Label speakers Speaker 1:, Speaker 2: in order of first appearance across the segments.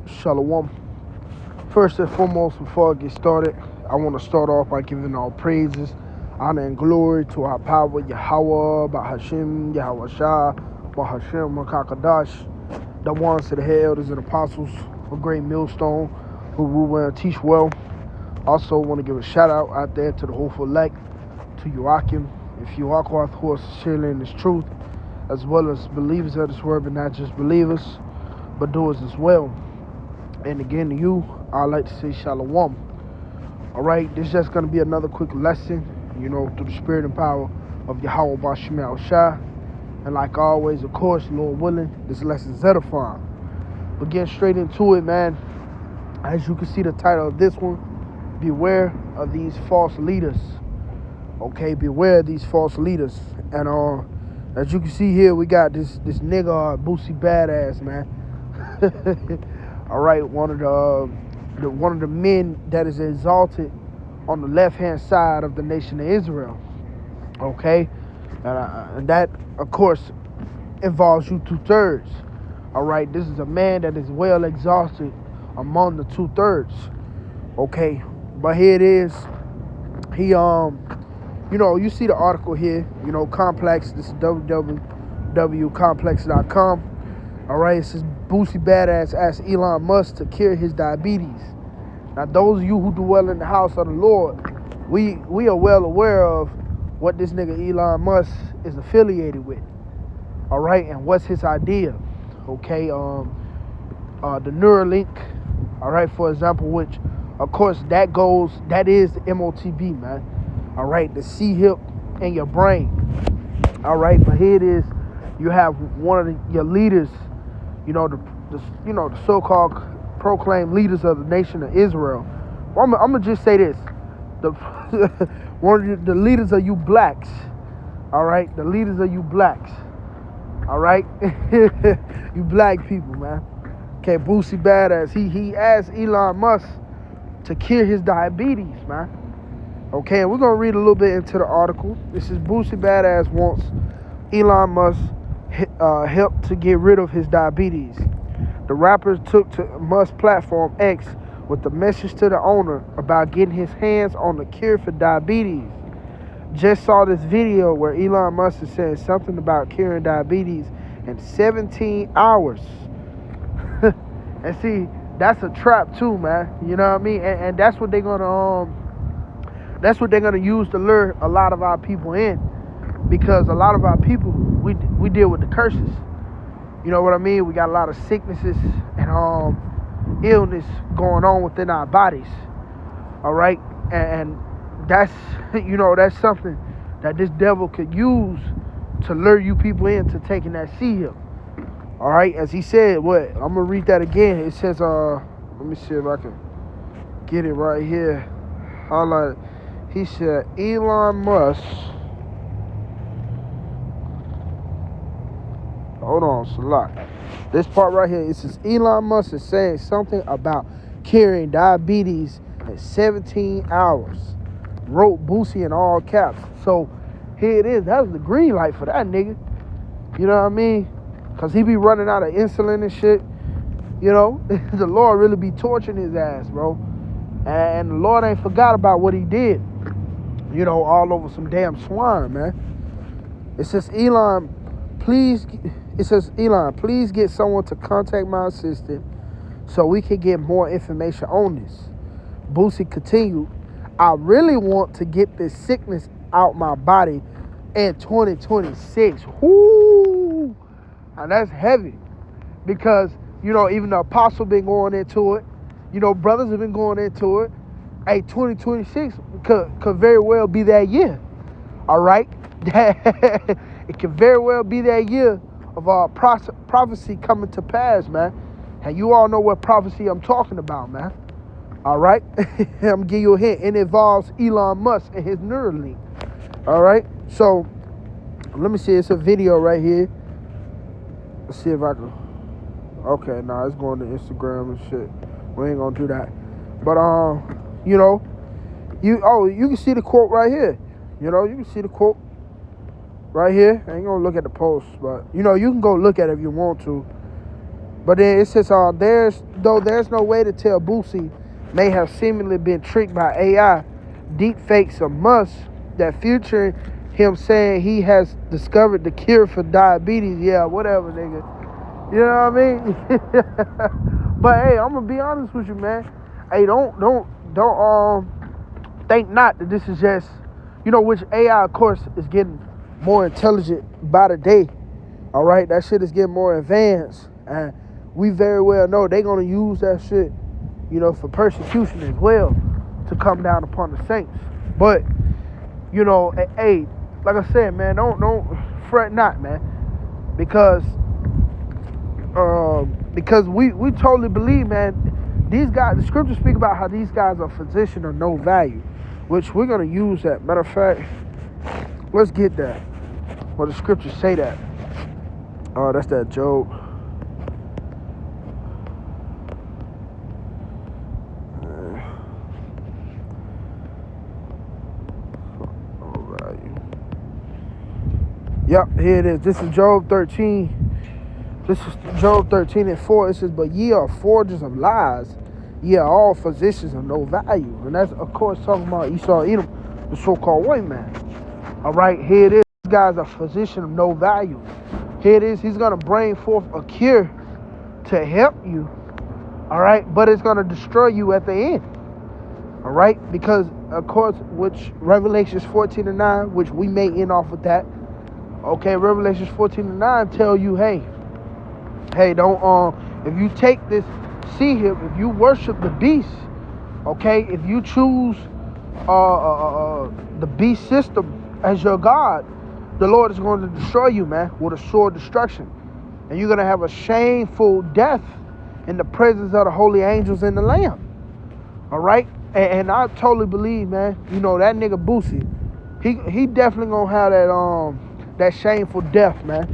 Speaker 1: Shalom. First and foremost, before I get started, I want to start off by giving all praises, honor, and glory to our power, Yahawah, bahasham, Yahawashi, bahasham, Rawchaa Qadash, the ones to the head elders and apostles, a great millstone, who rule well and teach well. Also, want to give a shout out there to the hopeful elect, to Yahawah, if Yahawah who are sincerely in this truth, as well as believers of this word, but not just believers, but doers as well. And again, to you, I'd like to say shalom. All right, this is just going to be another quick lesson, through the spirit and power of Yahawah Rawchaa. And like always, of course, Lord willing, this lesson is edifying. But getting straight into it, man, as you can see the title of this one, beware of these false leaders. Okay, beware of these false leaders. And as you can see here, we got this nigga, Boosie Badass, man. All right, one of the men that is exalted on the left-hand side of the nation of Israel. Okay, and that, of course, involves you 2/3. All right, this is a man that is well exalted among the 2/3. Okay, but here it is. He you see the article here. Complex. This is www.complex.com. All right, it says Boosie Badass asked Elon Musk to cure his diabetes. Now, those of you who dwell in the house of the Lord, we are well aware of what this nigga Elon Musk is affiliated with. All right, and what's his idea? Okay, the Neuralink. All right, for example, which of course that is the MOTB, man. All right, the C-hip in your brain. All right, but here it is. You have one of your leaders, the so-called proclaimed leaders of the nation of Israel. Well, I'm gonna just say this: one of the leaders of you blacks. All right, the leaders of you blacks. All right, you black people, man. Okay, Boosie Badass. He asked Elon Musk to cure his diabetes, man. Okay, and we're gonna read a little bit into the article. This is Boosie Badass wants Elon Musk help to get rid of his diabetes. The rapper took to Musk's platform X with a message to the owner about getting his hands on the cure for diabetes. Just saw this video where Elon Musk is saying something about curing diabetes in 17 hours. And see, that's a trap too, man. You know what I mean? And that's what they're gonna use to lure a lot of our people in, because a lot of our people we deal with the curses. You know what I mean? We got a lot of sicknesses and illness going on within our bodies. All right, and that's that's something that this devil could use to lure you people into taking that C-hip. All right, as he said, I'm gonna read that again. It says, let me see if I can get it right here. Highlight it. He said, Elon Musk. Hold on, Salah. This part right here, it says Elon Musk is saying something about curing diabetes in 17 hours. Wrote Boosie in all caps. So here it is. That was the green light for that nigga. You know what I mean? Because he be running out of insulin and shit. The Lord really be torturing his ass, bro. And the Lord ain't forgot about what he did. All over some damn swine, man. It says, Elon, please get someone to contact my assistant so we can get more information on this. Boosie continued, I really want to get this sickness out my body in 2026. Whoo! And that's heavy. Because, even the apostle been going into it. Brothers have been going into it. Hey, 2026 could very well be that year. All right? It could very well be that year of prophecy coming to pass, man. And you all know what prophecy I'm talking about, man. All right? I'm going to give you a hint. It involves Elon Musk and his Neuralink. All right? So, let me see. It's a video right here. Let's see if I can. Okay, it's going to Instagram and shit. We ain't going to do that. But, you can see the quote right here. You can see the quote right here. I ain't going to look at the post, but, you can go look at it if you want to. But then it says, there's no way to tell Boosie may have seemingly been tricked by AI. Deep fakes a must that future him saying he has discovered the cure for diabetes. Yeah, whatever, nigga. You know what I mean? But hey, I'm gonna be honest with you, man. Hey, don't think not that this is just, which AI, of course, is getting more intelligent by the day. All right, that shit is getting more advanced, and we very well know they're gonna use that shit, for persecution as well, to come down upon the saints. But hey, like I said, man, don't fret not, man, because we totally believe, man, these guys. The scriptures speak about how these guys are physician of no value, which we're gonna use that. Matter of fact, let's get that. Where the scriptures say that. Oh, that's that Job. Yep, here it is. This is Job 13. This is Job 13 and 4. It says, but ye are forgers of lies. Ye are all physicians of no value. And that's, of course, talking about Esau, Edom, the so-called white man. All right, here it is. These guys are physicians of no value. Here it is. He's going to bring forth a cure to help you. All right, but it's going to destroy you at the end. All right, because, of course, which Revelations 14 and 9, which we may end off with that. Okay, Revelations 14 and 9 tell you, hey, don't, if you take this, see him, if you worship the beast, okay, if you choose the beast system as your God, the Lord is going to destroy you, man, with a sword destruction. And you're going to have a shameful death in the presence of the holy angels and the Lamb. All right? And I totally believe, man, that nigga Boosie, he definitely going to have that shameful death, man.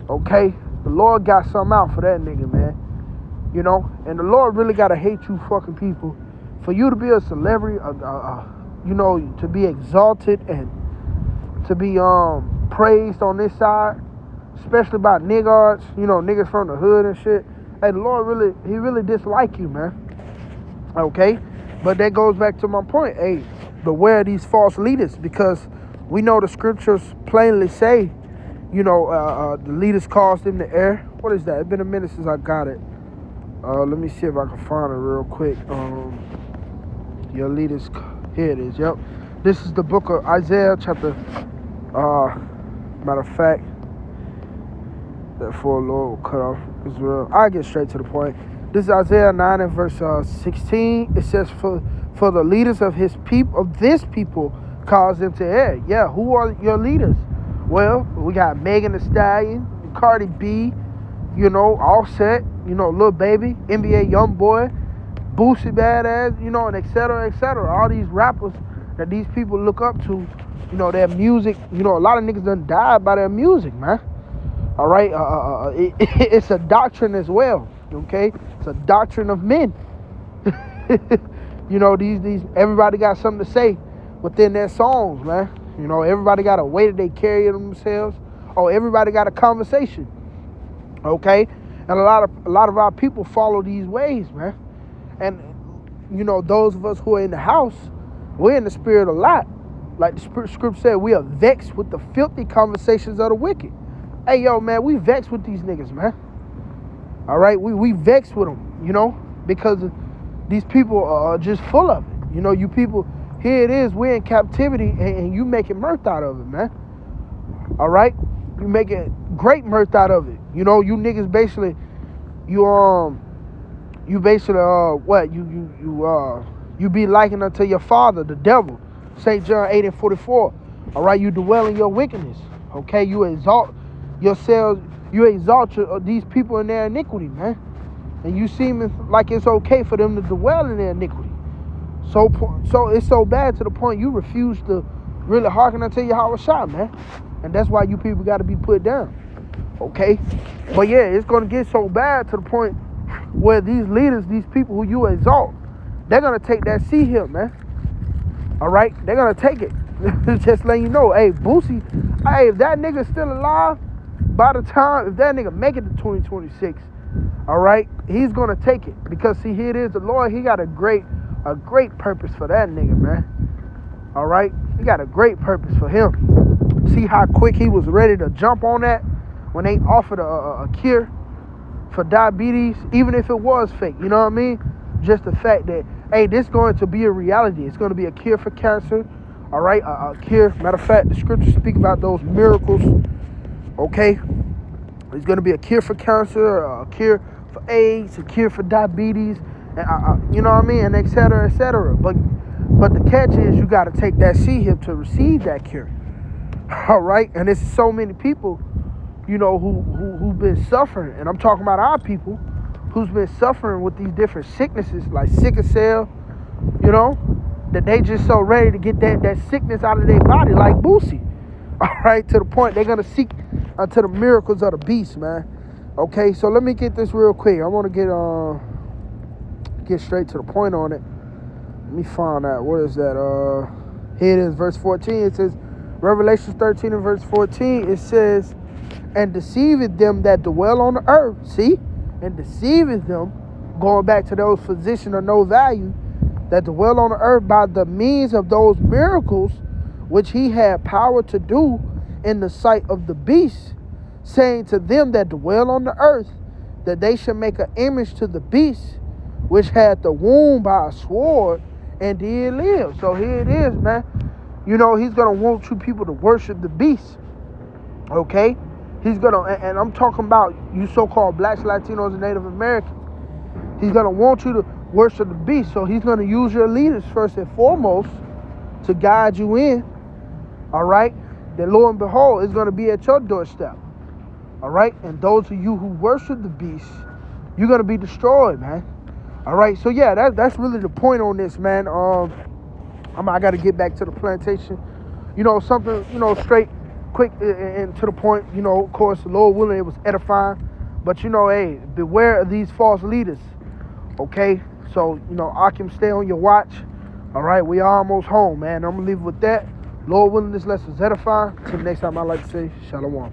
Speaker 1: Okay? The Lord got something out for that nigga, man. And the Lord really got to hate you fucking people. For you to be a celebrity, to be exalted and to be praised on this side, especially by niggards, niggas from the hood and shit. Hey, the Lord he really dislike you, man. Okay? But that goes back to my point. Hey, beware of these false leaders, because we know the scriptures plainly say, the leaders caused them to err. What is that? It's been a minute since I got it. Let me see if I can find it real quick. Your leaders, here it is. Yep. This is the book of Isaiah, chapter, matter of fact, therefore Lord will cut off Israel. I'll get straight to the point. This is Isaiah 9 and verse 16. It says, for the leaders of this people cause them to err. Yeah, who are your leaders? Well, we got Megan Thee Stallion, Cardi B, Offset, Lil Baby, NBA Youngboy, Boosie Badass, and et cetera, et cetera. All these rappers that these people look up to, their music, a lot of niggas done died by their music, man. All right, it's a doctrine as well, okay? It's a doctrine of men. These everybody got something to say within their songs, man. Everybody got a way that they carry themselves. Oh, everybody got a conversation. Okay? And a lot of our people follow these ways, man. And those of us who are in the house, we're in the spirit a lot. Like the scripture said, we are vexed with the filthy conversations of the wicked. Hey, yo, man, we vexed with these niggas, man. All right? We vexed with them, because these people are just full of it. You people, here it is, we're in captivity, and you making mirth out of it, man. All right? You making great mirth out of it. You niggas basically, you be likened unto your father, the devil. St. John 8 and 44. All right? You dwell in your wickedness. Okay? You exalt yourselves, these people in their iniquity, man. And you seem like it's okay for them to dwell in their iniquity. So it's so bad to the point you refuse to really hearken unto Yahawashi, man. And that's why you people got to be put down. Okay? But yeah, it's going to get so bad to the point where these leaders, these people who you exalt, they're going to take that seat here, man. All right? They're going to take it. Just letting you know, hey, Boosie, hey, if that nigga's still alive, by the time, if that nigga make it to 2026, All right, he's gonna take it because see, here it is. The Lord, he got a great purpose for that nigga, man. All right, he got a great purpose for him. See how quick he was ready to jump on that when they offered a cure for diabetes, even if it was fake. You know what I mean? Just the fact that, hey, this is going to be a reality. It's going to be a cure for cancer. All right, a cure. Matter of fact, the scriptures speak about those miracles. Okay, it's going to be a cure for cancer, a cure for AIDS, a cure for diabetes, and you know what I mean, and et cetera, et cetera. But the catch is you got to take that seed here to receive that cure. All right, and there's so many people, you know, who've been suffering, and I'm talking about our people who's been suffering with these different sicknesses like sickle cell, you know, that they just so ready to get that sickness out of their body like Boosie. All right, to the point they're gonna seek unto the miracles of the beast, man. Okay, so let me get this real quick. I want to get straight to the point on it. Let me find out. What is that? Here it is, verse 14. It says, Revelation 13 and verse 14. It says, and deceiveth them that dwell on the earth. See? And deceiveth them, going back to those physicians of no value, that dwell on the earth by the means of those miracles which he had power to do in the sight of the beast, saying to them that dwell on the earth, that they should make an image to the beast, which had the wound by a sword, and did live. So here it is, man. You know, he's going to want you people to worship the beast. Okay? He's going to, and I'm talking about you so-called blacks, Latinos, and Native Americans. He's going to want you to worship the beast. So he's going to use your leaders first and foremost to guide you in. All right? Then lo and behold, it's going to be at your doorstep. All right? And those of you who worship the beast, you're going to be destroyed, man. All right? So, yeah, that's really the point on this, man. I got to get back to the plantation. You know, something, you know, straight, quick, and to the point. You know, of course, the Lord willing, it was edifying. But, you know, hey, beware of these false leaders. Okay? So, you know, Akim, stay on your watch. All right? We are almost home, man. I'm going to leave it with that. Lord willing, this lesson is edifying. Till next time, I'd like to say, Shalom.